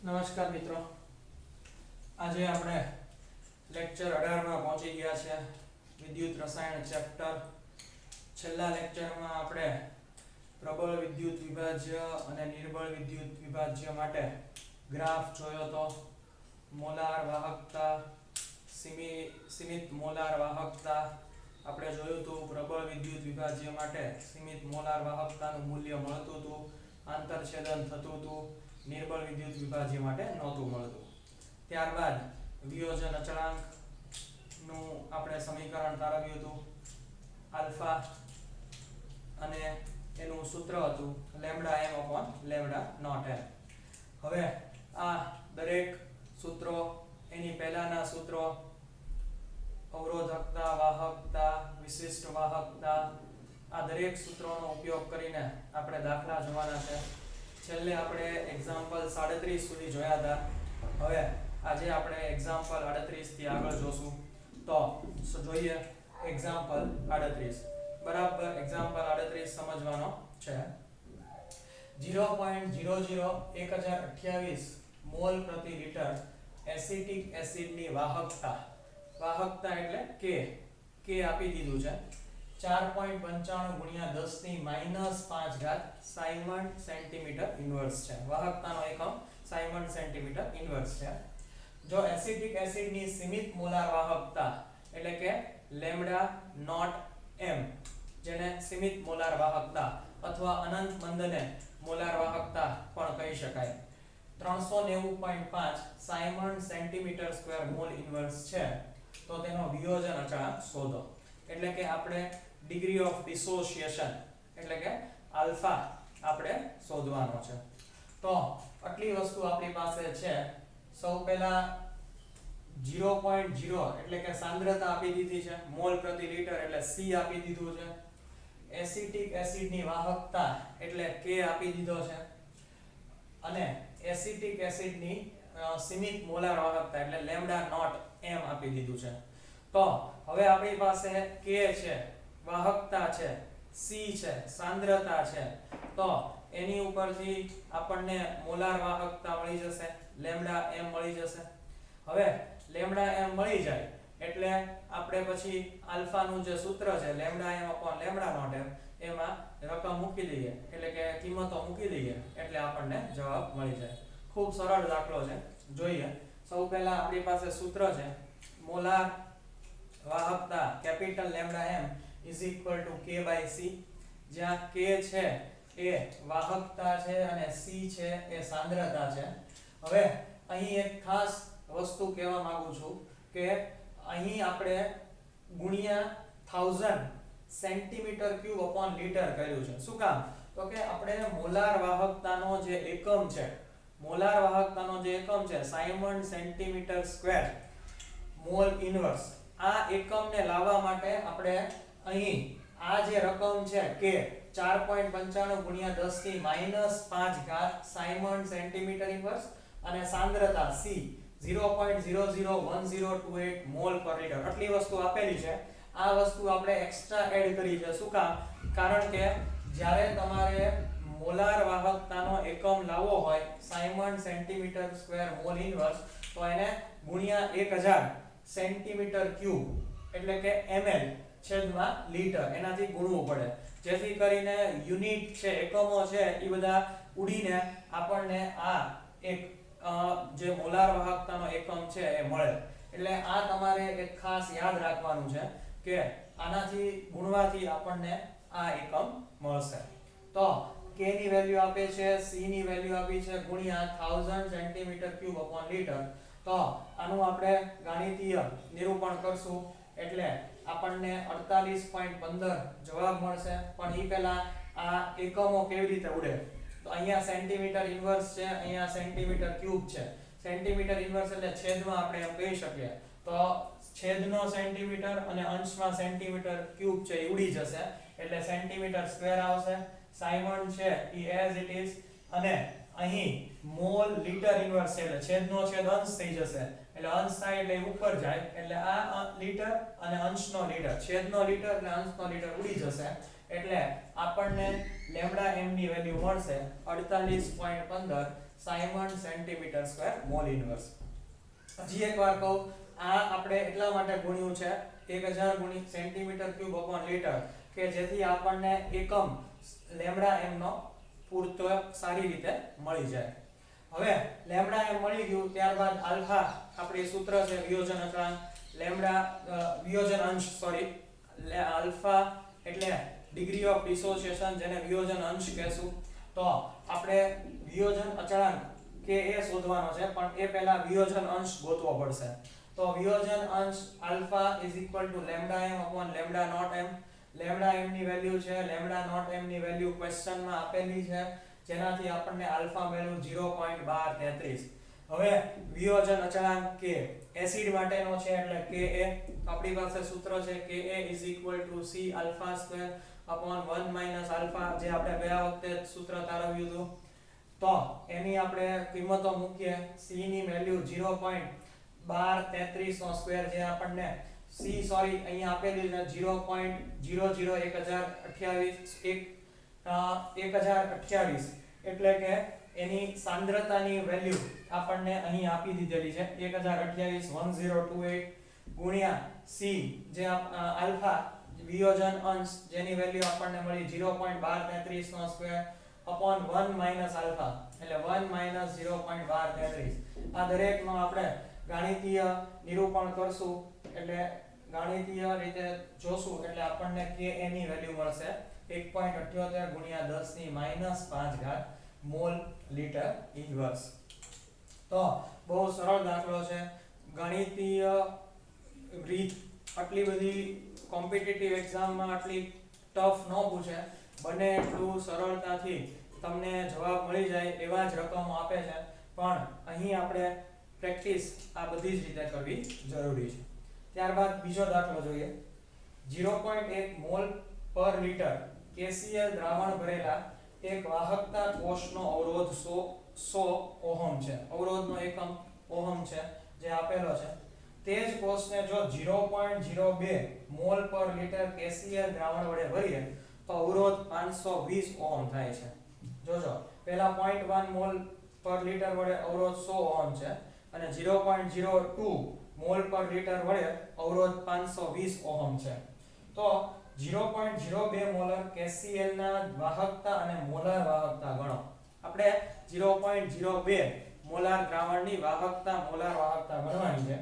નમસ્કાર મિત્રો, આજે આપણે લેક્ચર 18 માં પહોંચી ગયા છે. વિદ્યુત રસાયણ ચેપ્ટર. છેલ્લા લેક્ચરમાં આપણે પ્રબળ વિદ્યુત વિભાજ્ય અને નિર્બળ વિદ્યુત વિભાજ્ય માટે ગ્રાફ જોયો તો. મોલાર વાહકતા, સીમિત મોલાર વાહકતા આપણે જોયું હતું. પ્રબળ વિદ્યુત વિભાજ્ય માટે સીમિત મોલાર વાહકતાનું મૂલ્ય મળતું હતું, આંતરછેદન થતું હતું. નિર્બળ વિદ્યુત વિભાજ્ય માટે નહોતું મળતું. ત્યારબાદ વિયોજન અચળાંક નું આપણે સમીકરણ તારવ્યું હતું. આલ્ફા અને એનું સૂત્ર હતું lambda m upon lambda nought m. હવે આ દરેક સૂત્રો, એની પહેલાના સૂત્રો, અવરોધકતા, વાહકતા, વિશિષ્ટ વાહકતા, આ દરેક સૂત્રોનો ઉપયોગ કરીને આપણે દાખલા જોવાના છે. છેલ્લે આપણે એક્ઝામ્પલ 37 સુધી જોયા હતા. હવે આજે આપણે એક્ઝામ્પલ 38 થી આગળ જોશું. તો જોઈએ એક્ઝામ્પલ 38. બરાબર, એક્ઝામ્પલ 38 સમજવાનો છે. 0.001028 મોલ પ્રતિ લિટર એસિટિક એસિડની વાહકતા, વાહકતા એટલે k આપી દીધું છે. 4.95 ગુણ્યા 10 ની -5 ઘાત સાયમન સેન્ટીમીટર ઇન્વર્સ છે. વાહકતાનો એકમ સાયમન સેન્ટીમીટર ઇન્વર્સ છે. જો એસિટિક એસિડની સીમિત મોલાર વાહકતા એટલે કે લેમ્ડા નોટ m, જેને સીમિત મોલાર વાહકતા અથવા અનંત મંદને મોલાર વાહકતા પણ કહી શકાય, 390.5 Simon centimetre square mol inverse છે, તો તેનો વિયોજન અચળાંક શોધો. એટલે કે આપણે ડિગ્રી ઓફ ડિસોસિએશન એટલે કે આલ્ફા આપણે શોધવાનો છે. તો આટલી વસ્તુ આપણી પાસે છે. સૌ પહેલા 0.0 એટલે કે સાંદ્રતા આપી દીધી છે, મોલ પ્રતિ લિટર એટલે c આપી દીધું છે. એસિટિક એસિડની વાહકતા એટલે k આપી દીધો છે, અને એસિટિક એસિડની સીમિત મોલાર વાહકતા એટલે લેમ્ડા નોટ m આપી દીધું છે. તો હવે આપણી પાસે k છે, વાહકતા છે, c છે, સાંદ્રતા છે. તો એની ઉપરથી આપણને મોલાર વાહકતા મળી જશે, લેમ્ડા m મળી જશે. હવે લેમ્ડા m મળી જાય એટલે આપણે પછી આલ્ફાનું જે સૂત્ર છે lambda m upon lambda nought m, એમાં રકમ મૂકી દઈએ એટલે કે કિંમતો મૂકી દઈએ એટલે આપણને જવાબ મળી જાય. ખૂબ સરળ દાખલો છે, જોઈએ. સૌ પહેલા આપણી પાસે સૂત્ર છે મોલાર વાહકતા capital lambda m is equal to k/c, જ્યાં k છે એ વાહકતા છે અને c છે એ સાંદ્રતા છે. હવે અહીં એક ખાસ વસ્તુ કહેવા માંગુ છું કે અહીં આપણે ગુણ્યા 1000 સેન્ટીમીટર ક્યુબ upon લિટર કર્યું છે. શું કામ? તો કે આપણે મોલાર વાહકતાનો જે એકમ છે, મોલાર વાહકતાનો જે એકમ છે Simon centimetre square mol inverse, આ એકમને લાવવા માટે આપણે અહીં આ જે રકમ છે કે 4.95 ગુણ્યા 10 ની -5 ઘાત સાયમન સેન્ટીમીટર ઇન્વર્સ અને સાંદ્રતા c 0.001028 મોલ પર લિટર, આટલી વસ્તુ આપેલી છે. આ વસ્તુ આપણે એક્સ્ટ્રા એડ કરી છે. શું કામ? કારણ કે જ્યારે તમારે મોલાર વાહકતાનો એકમ લાવવો હોય Simon centimetre square mol inverse, તો એને ગુણ્યા 1000 સેન્ટીમીટર ક્યુબ એટલે કે ml છેદમાં લિટર એનાથી ગુણવું પડે, જેથી કરીને યુનિટ છે, એકમો છે, એ બધા ઉડીને આપણને આ એક જે મોલાર વાહકતાનો એકમ છે એ મળે. એટલે આ તમારે એક ખાસ યાદ રાખવાનું છે કે આનાથી ગુણવાથી આપણને આ એકમ મળશે. તો k ની વેલ્યુ આપે છે, c ની વેલ્યુ આપી છે ગુણ્યા 1000 સેન્ટીમીટર ક્યુબ upon લિટર. તો આનું આપણે ગાણિતીય નિરૂપણ કરશું એટલે આપણને 48.15 જવાબ મળશે. પણ ઈ પહેલા આ એકમો કેવી રીતે ઉડે? તો અહીંયા સેન્ટીમીટર ઇન્વર્સ છે, અહીંયા સેન્ટીમીટર ક્યુબ છે. સેન્ટીમીટર ઇન્વર્સ એટલે છેદમાં આપણે એમ કહી શકીએ. તો છેદનો સેન્ટીમીટર અને અંશમાં સેન્ટીમીટર ક્યુબ છે એ ઉડી જશે એટલે સેન્ટીમીટર સ્ક્વેર આવશે. સાયમન છે ઈ એઝ ઇટ ઇઝ, અને અહીં મોલ લિટર ઇન્વર્સ છે એટલે છેદનો છેદ અંશ થઈ જશે એટલે અંશ થાય એટલે ઉપર જાય એટલે આ લિટર અને અંશનો લિટર, છેદનો લિટર અને અંશનો લિટર ઉડી જશે એટલે આપણને લેમ્ડા m ની વેલ્યુ મળશે 48.15 Simon centimetre square mol inverse. હજી એકવાર કહું, આ આપણે એટલા માટે ગુણ્યું છે 1000 ગુણ્યા સેન્ટીમીટર ક્યુબ અપોન લીટર કે જેથી આપણને એકમ લેમ્ડા m નો પૂરતો સારી રીતે મળી જાય. હવે લેમ્ડા m મળી ગયું ત્યારબાદ આલ્ફા આપણી સૂત્ર છે વિયોજન અચળાંક લેમ્ડા વિયોજન અંશ આલ્ફા એટલે ડિગ્રી ઓફ ડિસોસિએશન જેને વિયોજન અંશ કહેશું. તો આપણે વિયોજન અચળાંક કે એ શોધવાનો છે પણ એ પહેલા વિયોજન અંશ ગોતવો પડશે. તો વિયોજન અંશ alpha lambda m upon lambda nought m. Lambda m ની વેલ્યુ છે લેમ્ડા નોટ m ની વેલ્યુ ક્વેશ્ચનમાં આપેલી છે જેનાથી આપણને આલ્ફા મળ્યું 0.1233. હવે વિયોજન અચળાંક કે એસિડ માટેનો છે એટલે Ka આપણી પાસે સૂત્ર છે Ka C alpha square upon 1 alpha જે આપણે ગયા વખતે સૂત્ર તારવ્યું હતું. તો એની આપણે કિંમતો મૂકીએ. C ની વેલ્યુ 0.1233 નો સ્ક્વેર જે આપણને અહીંયા આપેલી છે 0.00028 એટલે કે એની સાંદ્રતાની વેલ્યુ આપણને અહીં આપી દીધેલી છે 1028 ગુણ્યા C જે આલ્ફા વિયોજન અંશ જેની વેલ્યુ આપણને મળી 0.1233 નો સ્ક્વેર upon 1 આલ્ફા એટલે 1 0.1233. આ દરેકનો આપણે ગાણિતીય નિરૂપણ કરશું એટલે ગાણિતીય રીતે જોશું એટલે આપણને Ka ની વેલ્યુ મળશે 1.78 ગુણ્યા 10 ની -5 મોલ લીટર ઇન્વર્સ. તો બહુ સરળ દાખલો છે. ગણિતીય રીત આટલી બધી કોમ્પિટિટિવ એક્ઝામમાં આટલી ટફ ન પૂછે, બને એટલું સરળતાથી તમને જવાબ મળી જાય એવા જ રકમો આપે છે પણ અહીં આપણે પ્રેક્ટિસ આ બધી જ રીતે કરવી જરૂરી છે. ત્યારબાદ બીજો દાખલો જોઈએ. 0.1 મોલ પર લીટર KCl દ્રાવણ ભરેલા એક વાહકતા કોષનો અવરોધ 100 ઓહમ છે. અવરોધનો એકમ ઓહમ છે જે આપેલો છે. તે જ કોષને જો 0.02 મોલ પર લીટર KCl દ્રાવણ વડે ભરીએ તો અવરોધ 520 ઓહમ થાય છે. જોજો પહેલા 0.1 મોલ પર લીટર વડે અવરોધ 100 ઓહમ છે અને 0.02 મોલ પર લીટર વડે અવરોધ 520 ઓહમ છે. તો 0.02 મોલર KCl ના વાહકતા અને મોલાર વાહકતા ગણો. આપણે 0.02 મોલાર દ્રાવણની વાહકતા મોલાર વાહકતા ગણવાની છે.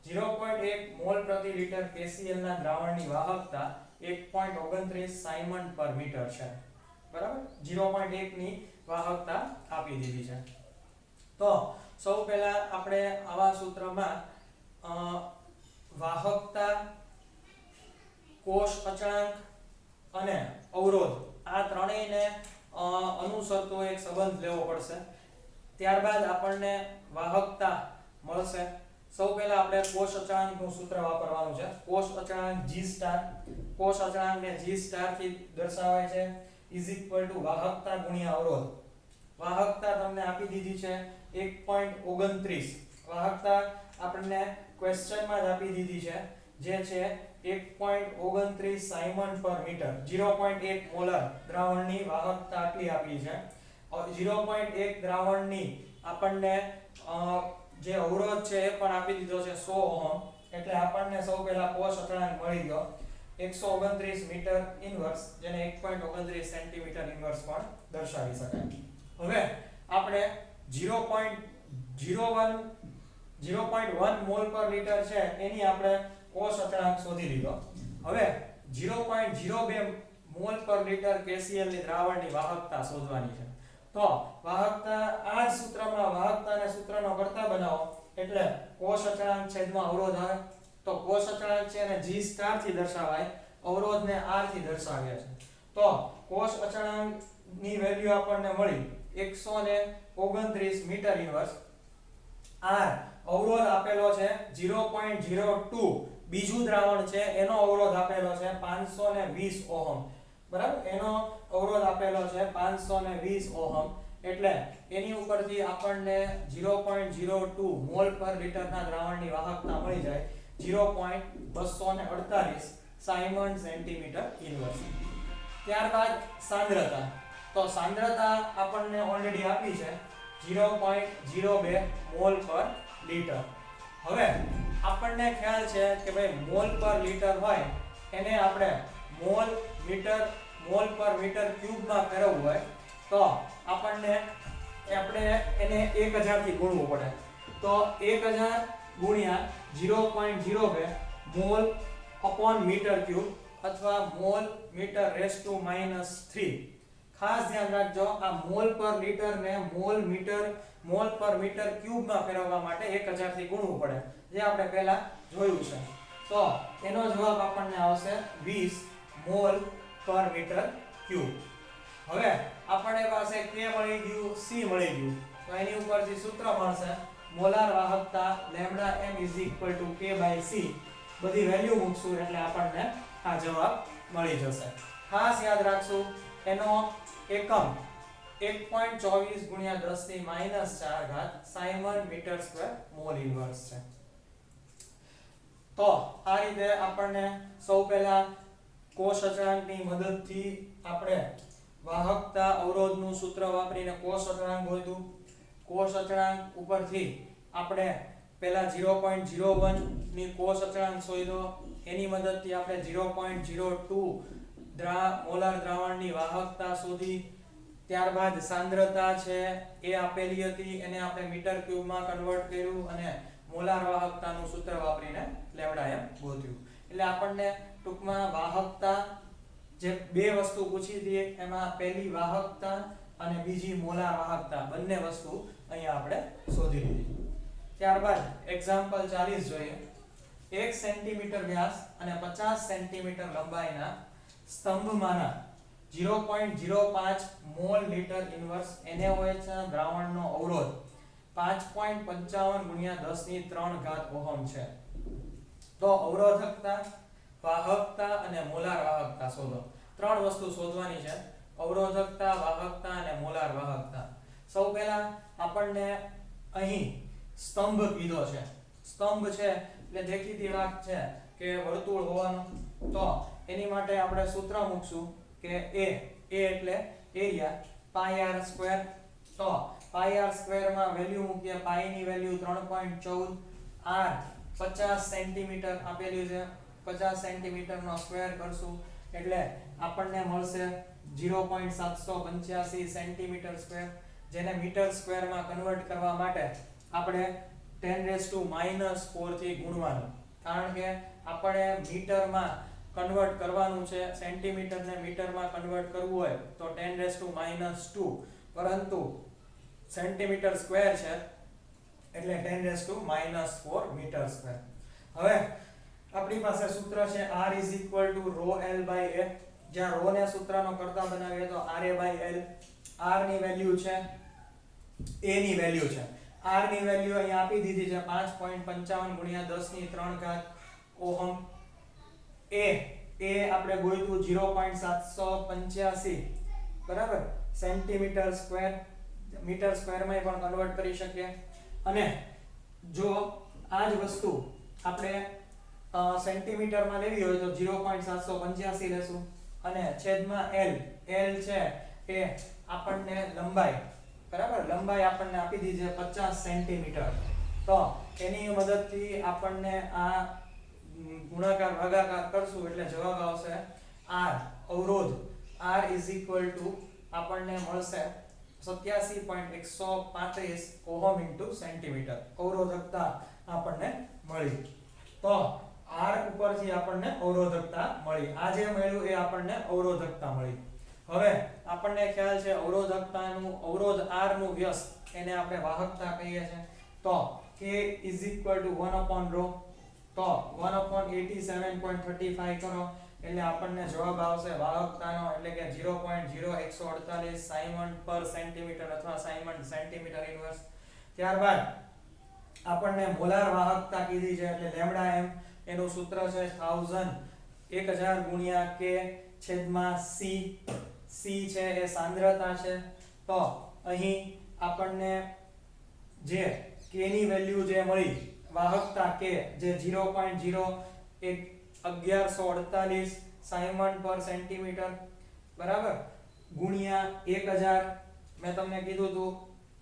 0.1 મોલ પ્રતિ લીટર KCl ના દ્રાવણની વાહકતા 1.29 સાયમન પર મીટર છે. બરાબર 0.1 ની વાહકતા આપી દીધી છે. તો સૌ પહેલા આપણે આવા સૂત્રમાં વાહકતા, કોષ અચળાંક અને અવરોધ આ ત્રણેયને અનુસરતો એક સંબંધ લેવો પડશે. ત્યારબાદ આપણને વાહકતા મળશે. સૌ પહેલા આપણે કોષ અચળાંકનું સૂત્ર વાપરવાનું છે. કોષ અચળાંક G સ્ટાર. કોષ અચળાંકને G સ્ટાર થી દર્શાવાય છે વાહકતા ગુણ્યા અવરોધ. વાહકતા તમને આપી દીધી છે 1.29. વાહકતા આપણને ક્વેશ્ચનમાં જ આપી દીધી છે જે છે 1.29 સાયમન પર મીટર. 0.1 મોલર દ્રાવણની વાહકતા આટલી આપી છે. 0.1 દ્રાવણની આપણને જે અવરોધ છે એ પણ આપી દીધો છે 100 ઓહમ. એટલે આપણને સૌ પહેલા કોષ અચળાંક મળી ગયો 129 મીટર ઇન્વર્સ જેને 1.29 સેન્ટીમીટર ઇન્વર્સ પણ દર્શાવી શકાય. હવે આપણે 0.1 મોલ પર લીટર છે એની આપણે કોષ અચળાંક શોધી લીધો. હવે 0.02 મોલ પર લીટર KCl ની દ્રાવણની વાહકતા શોધવાની છે. તો વાહકતા આ જ સૂત્રમાં વાહકતાને સૂત્રનો કર્તા બનાવો એટલે કોષ અચળાંક છેદમાં અવરોધ આવે. તો કોષ અચળાંક છે એને G સ્ટાર થી દર્શાવાય, અવરોધને R થી દર્શાવ્યા છે. તો કોષ અચળાંક ની વેલ્યુ આપણને મળી 129 મીટર ઇન્વર્સ. R અવરોધ આપેલો છે 0.02 બીજું દ્રાવણ છે એનો અવરોધ આપેલો છે 520 ઓહમ. બરાબર એનો અવરોધ આપેલો છે 520 ઓહમ. એટલે એની ઉપરથી આપણને 0.02 મોલ પર લીટરના દ્રાવણની વાહકતા મળી જાય 0.248 સાયમન સેન્ટીમીટર ઇન્વર્સ. ત્યારબાદ સાંદ્રતા. તો સાંદ્રતા આપણને ઓલરેડી આપી છે 0.02 મોલ પર લિટર. હવે આપણને ખ્યાલ છે કે ભાઈ મોલ પર લિટર હોય એને આપણે મોલ પર મીટર ક્યુબ માં ફેરવવું હોય તો આપણે એને 1000 થી ગુણવું પડે. તો 1000 ગુણ્યા 0.02 મોલ અપોન મીટર ક્યુબ અથવા મોલ મીટર રેસ ટુ -3. ખાસ ધ્યાન રાખજો, આ મોલ પર લિટર ને મોલ પર મીટર ક્યુબ માં ફેરવવા માટે 1000 થી ગુણવું પડે, જે આપણે પહેલા જોયું છે. તો એનો જવાબ આપણને આવશે 20 મોલ પર મીટર ક્યુબ. હવે આપણે પાસે K મળી ગયું, C મળી ગયું, તો એની ઉપરથી સૂત્ર મળશે મોલાર વાહકતા λm K/C. બધી વેલ્યુ મૂકશું એટલે આપણને આ જવાબ મળી જશે. ખાસ યાદ રાખશું એનો એકમ 1.24 ગુણ્યા 10 ની -4 siemens metre square mol inverse છે. તો આ રીતે આપણને સૌ પહેલા કોષ અચળાંકની મદદથી આપણે વાહકતા અવરોધનું સૂત્ર વાપરીને કોષ અચળાંક ગોત્યું. કોષ અચળાંક ઉપરથી આપણે પહેલા 0.01 ની કોષ અચળાંક શોધ્યો. એની મદદથી આપણે 0.02 મોલાર દ્રાવણની વાહકતા શોધી. ત્યારબાદ સાંદ્રતા છે એ આપેલી હતી, એને આપણે મીટર ક્યુબમાં કન્વર્ટ કર્યું અને મોલાર વાહકતાનું સૂત્ર વાપરીને લેમ્ડા ગોત્યું. એટલે આપણને ટૂંકમાં વાહકતા જે બે વસ્તુ પૂછી હતી એમાં પહેલી વાહકતા અને બીજી મોલાર વાહકતા બંને વસ્તુ અહીંયા આપણે શોધી લીધી. ત્યારબાદ એક્ઝામ્પલ 40 જોઈએ. 1 સેન્ટીમીટર વ્યાસ અને 50 સેન્ટીમીટર લંબાઈના સ્તંભમાંના 0.05 મોલ લિટર ઇન્વર્સ NaOH ના દ્રાવણનો અવરોધ 5.55 ગુણ્યા 10 ની 3 ઘાત ઓહમ છે. તો અવરોધકતા, વાહકતા અને મોલાર વાહકતા શોધો. ત્રણ વસ્તુ શોધવાની છે: અવરોધકતા, વાહકતા અને મોલાર વાહકતા. સૌ પહેલા આપણને અહીં સ્તંભ કીધો છે. સ્તંભ છે એટલે દેખીતી વાત છે કે વર્તુળ હોવાનું. તો એની માટે આપણે સૂત્ર મૂકશું કે A એટલે એરિયા પાઈ r સ્ક્વેર. તો પાઈ r સ્ક્વેર માં વેલ્યુ મૂકીએ. પાઈ ની વેલ્યુ 3.14, r 50 સેન્ટીમીટર આપેલું છે. 50 સેન્ટીમીટર નો સ્ક્વેર કરશું એટલે આપણને મળશે 0.785 સેન્ટીમીટર સ્ક્વેર, જેને મીટર સ્ક્વેર માં કન્વર્ટ કરવા માટે આપણે 10⁻⁻⁴ થી ગુણવાનું. કારણ કે આપણે મીટરમાં કન્વર્ટ કરવાનું છે, સેન્ટીમીટર ને મીટરમાં કન્વર્ટ કરવું હોય તો 10⁻², પરંતુ સેન્ટીમીટર સ્ક્વેર છે એટલે 10⁻⁴ મીટર સ્ક્વેર. હવે આપણી પાસે સૂત્ર છે R = ρl/a. જ્યાં ρ ને સૂત્રનો કરતા બનાવીએ તો RA/L. R ની વેલ્યુ છે, A ની વેલ્યુ છે. R ની વેલ્યુ અહીં આપી દીધી છે 5.55 ગુણ્યા 10 ની 3 ઘાત ઓહમ. A આપણે ગોઈતું 0.785 બરાબર સેન્ટીમીટર સ્ક્વેર. મીટર સ્ક્વેર માં પણ કન્વર્ટ કરી શકીએ. અને જો આ જ વસ્તુ આપણે સેન્ટીમીટર માં લેવી હોય તો 0.785 લેશું અને છેદમાં L છે એ આપણને લંબાઈ, બરાબર, લંબાઈ આપણને આપી દીધી છે 50 સેન્ટીમીટર. તો એની મદદથી આપણને આ ગુણાકાર ભાગાકાર કરશું એટલે જવાબ આવશે R. અવરોધ R = આપણને મળશે 87.135 ઓહમ * સેન્ટીમીટર. અવરોધકતા આપણને મળી. તો R ઉપરથી આપણને અવરોધકતા મળી. આ જે મળ્યું એ આપણને અવરોધકતા મળી. હવે આપણને ખ્યાલ છે અવરોધકતાનું, અવરોધ R નું વ્યસ્ત એને આપણે વાહકતા કહીએ છીએ. તો K = 1/ρ. તો 1/87.35 કરો એટલે આપણને જવાબ આવશે વાહકતાનો, એટલે કે 0.0148 સાયમન પર સેન્ટીમીટર અથવા સાયમન સેન્ટીમીટર ઇન્વર્સ. ત્યારબાદ આપણને મોલાર વાહકતા કીધી છે એટલે લેમ્ડા m. એનું સૂત્ર છે 1000 ગુણ્યા K છેદમાં C. C છે એ સાંદ્રતા છે. તો અહીં આપણને જે K ની વેલ્યુ જે મળી, વાહકતા K જે 0.01148 સાયમન પર સેન્ટીમીટર. બરાબર, ગુણ્યા 1000 મેં તમને કીધું હતું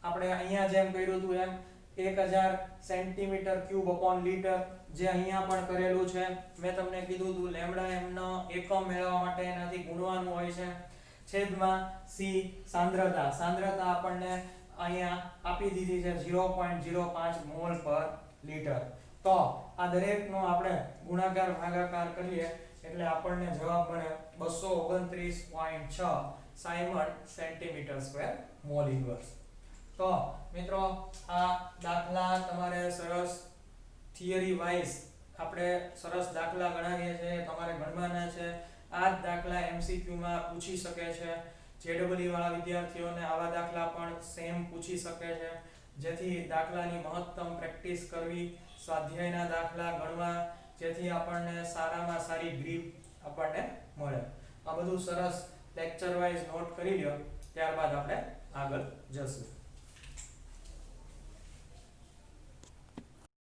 આપણે અહીંયા જેમ કર્યું હતું એમ 1000 સેન્ટીમીટર ક્યુબ અપોન લીટર, જે અહીંયા પણ કરેલું છે. મેં તમને કીધું હતું લેમ્ડા m નો એકમ મેળવવા માટે એનાથી ગુણવાનું હોય છે. છેદમાં c સાંદ્રતા, સાંદ્રતા આપણને અહીંયા આપી દીધી છે 0.05 મોલ પર લીટર. તો આ દરેકનો આપણે ગુણાકાર ભાગાકાર કરીએ એટલે આપણને જવાબ મળે 229.6 Simon centimetre square mol inverse. તો મિત્રો આ દાખલા તમારે સરસ થિયરી વાઇઝ આપણે સરસ દાખલા ગણાવીએ છીએ, તમારે ગણવાના છે. આ જ દાખલા MCQ માં પૂછી શકે છે. JEE વાળા વિદ્યાર્થીઓને આવા દાખલા પણ સેમ પૂછી શકે છે, જેથી દાખલાની મહત્તમ પ્રેક્ટિસ કરવી, સ્વાધ્યાયના દાખલા ગણવા, જેથી આપણને સારામાં સારી ગ્રીપ આપણને મળે. આ બધું સરસ લેક્ચર વાઇઝ નોટ કરી લ્યો, ત્યારબાદ આપણે આગળ જશું.